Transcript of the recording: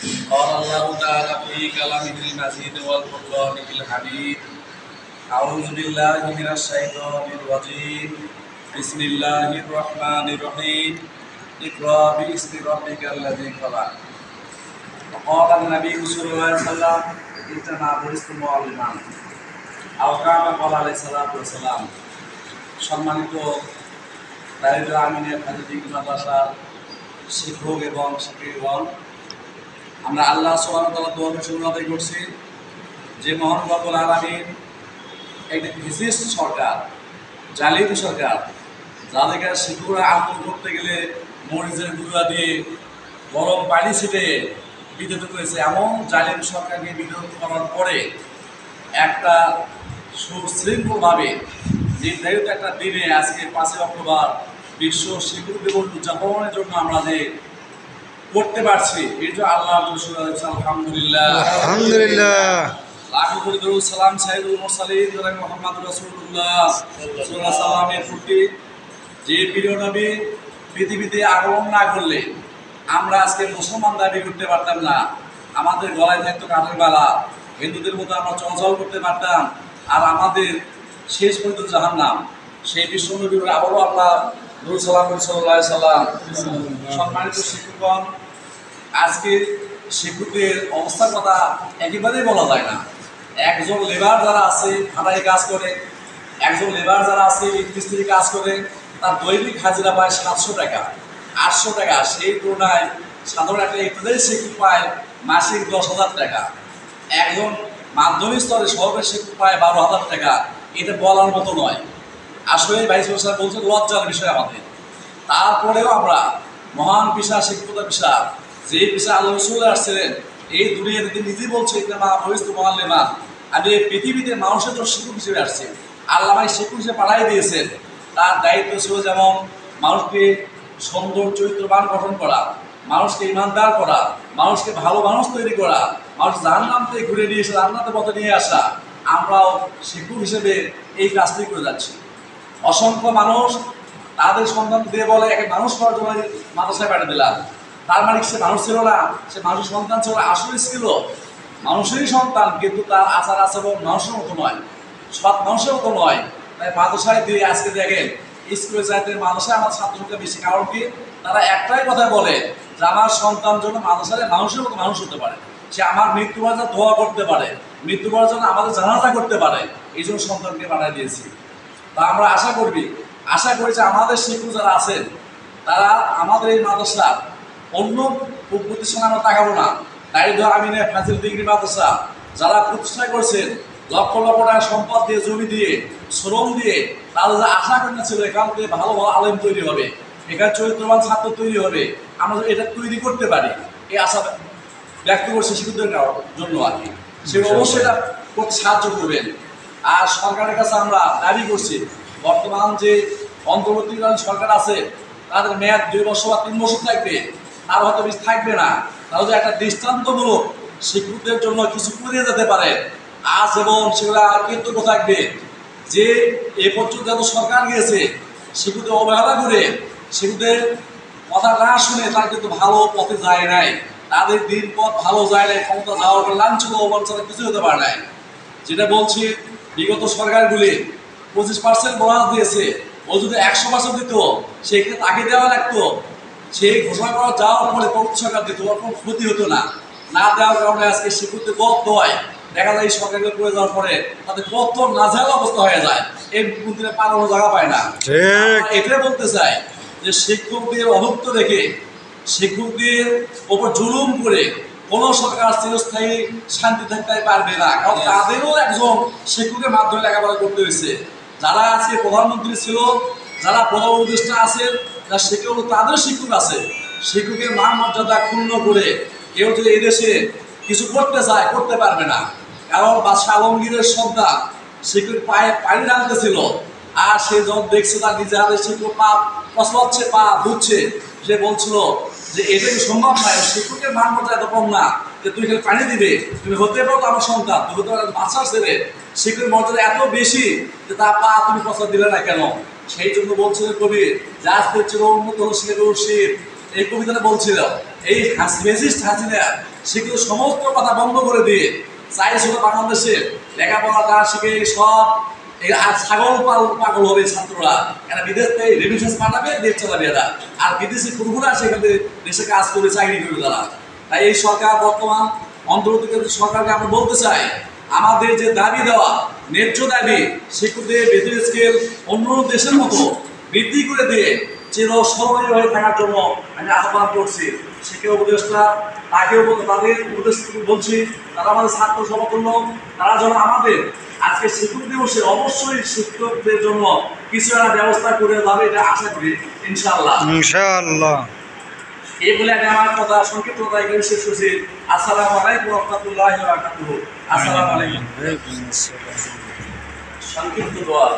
قال الله تعالى في كلامه المجيد والقرآن الحميد أعوذ بالله من الشيطان الرجيم بسم الله الرحمن الرحيم اقرأ باسم ربك الذي خلق وقال النبي صلى الله عليه وسلم إنما بعثت معلما أو كما قال عليه الصلاة والسلام সম্মানিত দায়িত্ব আমিনের ফাজিল মাদ্রাসার শিক্ষক এবং শিক্ষিকগণ, আমরা আল্লাহ সুবহানাহু ওয়া তাআলার দোয়া শুকর আদায় করছি যে মহান রব্বুল আলামিন একটি ফ্যাসিস্ট সরকার, জালিম সরকার, যাদেরকে শিক্ষকরা আমল করতে গেলে মরিচের গুঁড়া দিয়ে গরম পানি ছিটে বিদ্যুৎ করেছে, এমন জালিম সরকারকে বিদ্যুৎ করার পরে একটা সুশৃঙ্খলভাবে নির্ধারিত একটা দিনে আজকে 5 অক্টোবর বিশ্ব শিশু দিবস উদযাপনের জন্য আমরা যে করতে পারছি, এর জন্য আল্লাহ আলহামদুলিল্লাহ আলহামদুলিল্লাহ। লাখো কোটি দরুদ সালাম সাইয়্যিদুল মুরসালিন জনাব মুহাম্মদ রাসূলুল্লাহ সাল্লাল্লাহু আলাইহি ওয়াসাল্লামের প্রতি, যে প্রিয় নবী পৃথিবীতে আগমন না করলে আমরা আজকে মুসলমান দাবি করতে পারতাম না। আমাদের গলায় থাকতো কাঠের বালা, হিন্দুদের মতো আমরা চলাচল করতে পারতাম, আর আমাদের শেষ পর্যন্ত জাহান্নাম। সেই বিশ্ব নবীর আবারও আল্লাহ নূর সালাম সাল্লাল্লাহু আলাইহি সাল্লাম। সম্মানিত শিক্ষকগণ, আজকে শিক্ষকদের অবস্থার কথা একেবারেই বলা যায় না। একজন লেবার যারা আছে ভাড়ায় কাজ করে, একজন লেবার যারা আছে মিস্ত্রি কাজ করে, তার দৈনিক হাজিরা পায় 700 টাকা 800 টাকা। সেই তুলনায় সাধারণ একটা ইত্যাদি শিক্ষক পায় মাসিক 10,000 টাকা। একজন মাধ্যমিক স্তরে সহকারী শিক্ষক পায় 12,000 টাকা। এটা বলার মতো নয়। আসলে ভাইস প্রেসিডেন্ট বলছেন লজ্জার বিষয় আমাদের। তারপরেও আমরা মহান পেশা শিক্ষকতা পেশা, যে পেশা আল্লাহ রাসূল আসছিলেন এই দুনিয়াতে, তিনি নিজেই বলছে ইন্নামা বুইসতু মুআল্লিমান, আমি এই পৃথিবীতে মানুষের জন্য শিক্ষক হিসেবে আসছি। আল্লাহ আমাকে শিক্ষক হিসেবে পাঠিয়ে দিয়েছেন। তার দায়িত্ব ছিল যেমন মানুষকে সুন্দর চরিত্রবান গঠন করা, মানুষকে ইমানদার করা, মানুষকে ভালো মানুষ তৈরি করা, মানুষ জাহান্নাম থেকে ঘুরে নিয়ে এসে জান্নাতের পথে নিয়ে আসা। আমরাও শিক্ষক হিসেবে এই কাজটি করে যাচ্ছি। অসংখ্য মানুষ তাদের সন্তান দিয়ে বলে একে মানুষ করার জন্য মাদ্রাসায় পাঠিয়ে দিলাম। তার মানে সে মানুষ ছিল না, সে মানুষের সন্তান ছিল, আসলে ছিল মানুষেরই সন্তান, কিন্তু তার আচার আচরণ মানুষের মতো নয়, সৎ মানুষের মতো নয়। তাই মাদ্রাসায় দিয়ে আজকে দেখেন স্কুলে যাইতে মাদ্রাসায় আমার ছাত্র সংখ্যা বেশি। কারণ কি, তারা একটাই কথা বলে যে আমার সন্তান জন্য মাদ্রাসায় মানুষের মতো মানুষ হতে পারে, সে আমার মৃত্যুবার যেন দোয়া করতে পারে, মৃত্যুবার জন্য আমাদের জানাজা করতে পারে, এই জন্য সন্তানকে পাঠিয়ে দিয়েছি। তা আমরা আশা করি যে আমাদের শিক্ষক যারা আছেন তারা আমাদের এই মাদ্রাসা অন্য প্রতিষ্ঠানে আমরা তাকাবো না। দায়িত্ব আমিনের ফাজিল ডিগ্রি মাদ্রাসা যারা প্রতিষ্ঠা করছেন, লক্ষ লক্ষ টাকা সম্পদ দিয়ে, জমি দিয়ে, শ্রম দিয়ে, তারা যা আশা করেছিল এখান থেকে ভালো ভালো আলেম তৈরি হবে, এখানে চরিত্রবান ছাত্র তৈরি হবে, আমরা এটা তৈরি করতে পারি, এই আশা ব্যক্ত করছে শিক্ষকদের জন্য আর কি। সে অবশ্যই এটা করতে সাহায্য করবেন। আর সরকারের কাছে আমরা দাবি করছি, বর্তমান যে অন্তর্বর্তীকালীন সরকার আছে তাদের মেয়াদ 2 বছর বা 3 বছর থাকবে, আর হয়তো বেশি থাকবে না। তাহলে যে একটা দৃষ্টান্তমূলক শিক্ষকদের জন্য কিছু করে যেতে পারে আজ, এবং সেগুলা কৃতজ্ঞ থাকবে যে এ পর্যন্ত যত সরকার গিয়েছে শিক্ষকদের অবহেলা করে, শিক্ষকদের কথা না শুনে তারা কিন্তু ভালো পথে যায় নাই, তাদের দিন পথ ভালো যায় নাই, ক্ষমতা যাওয়ার পর লাঞ্ছিত অবমান ছাড়া কিছু হতে পারে নাই। যেটা বলছি, বিগত সরকারগুলি 25% বোনাস দিয়েছে, ও যদি 100% দিত সেক্ষেত্রে তাকে দেওয়া লাগতো। সেই ঘোষণা করা যাওয়ার পরে পরবর্তী সরকার দিত, ওর কোনো ক্ষতি হতো না। না দেওয়ার কারণে আজকে শিক্ষকদের বদ্ধ হয়, দেখা যায় এই সরকারকে করে যাওয়ার পরে তাদের কত নাজেহাল অবস্থা হয়ে যায়, এই মন্ত্রীরা পালানোর জায়গা পায় না। এটাই বলতে চাই যে শিক্ষকদের অভুক্ত রেখে, শিক্ষকদের ওপর জুলুম করে কোনো সরকার চিরস্থায়ী শান্তি থাকতে পারবে না। কারণ তাদেরও একজন শিক্ষকের মাধ্যমে লেখাপড়া করতে হয়েছে। যারা আজকে প্রধানমন্ত্রী ছিল, যারা প্রধান উপদেষ্টা আছেন, যারা শিক্ষক, তাদের শিক্ষক আছে। শিক্ষকের মান মর্যাদা ক্ষুণ্ণ করে কেউ যদি এদেশে কিছু করতে চায় করতে পারবে না। কারণ বাদশাহ আলমগীরের সন্তান শিক্ষক পায়ে পানি ঢালতেছিল, আর সে যখন দেখছে তার নিজে হাতে শিক্ষক পা পচলাচ্ছে, পা ধুচ্ছে, সে বলছিল যে এটা কি সম্ভব নয়, শিক্ষকের মান মর্যাদা এত কম না যে তুই খালি পানি দিবে, তুমি হতে পারো আমার সন্তান, তুমি হতে পারো বাচ্চার ছেলে, শিক্ষকের মর্যাদা এত বেশি যে তার পা তুমি পচলা দিলে না কেন। সেই জন্য বলছিলেন কবি, যে আজকে চির উন্নত হলো শির এই কবিতাটা বলছিল, এই ফ্যাসিস্ট হাসিনা শিক্ষিত সমস্ত কথা বন্ধ করে দিয়ে চাইছিল বাংলাদেশে লেখাপড়া তার শিখে সব ছাগল পাগল হবে ছাত্ররা, এরা বিদেশ থেকে রেমিটেন্স পাঠাবে, দেশ চালাবে এরা, আর বিদেশি ফুরফুরা সেখানে দেশে কাজ করে চাকরি করবে তারা। তাই এই সরকার বর্তমান অন্তর্বর্তীকালীন সরকারকে আমরা বলতে চাই, আমাদের যে দাবি দেওয়া ন্যায্য দাবি শিক্ষকদের বেতন স্কেল অন্য দেশের মতো বৃদ্ধি করে দিয়ে চিরস্মরণীয় হয়ে থাকার জন্য আমি আহ্বান করছি। শিক্ষা উপদেষ্টা তাকেও তাদের উপদেশ বলছি, তারা আমাদের ছাত্র সমতুল্য, তারা যেন আমাদের আজকে শিক্ষক দিবসে অবশ্যই শিক্ষকদের জন্য কিছু একটা ব্যবস্থা করে যাবে, এটা আশা করি ইনশাআল্লাহ। এই বলে আমি আমার কথা সংক্ষিপ্ত শেষ করছি। আসসালামু আলাইকুম ওয়া রাহমাতুল্লাহি ওয়া বারাকাতুহু। আসসালামু আলাইকুম। সংক্ষিপ্ত দোয়া।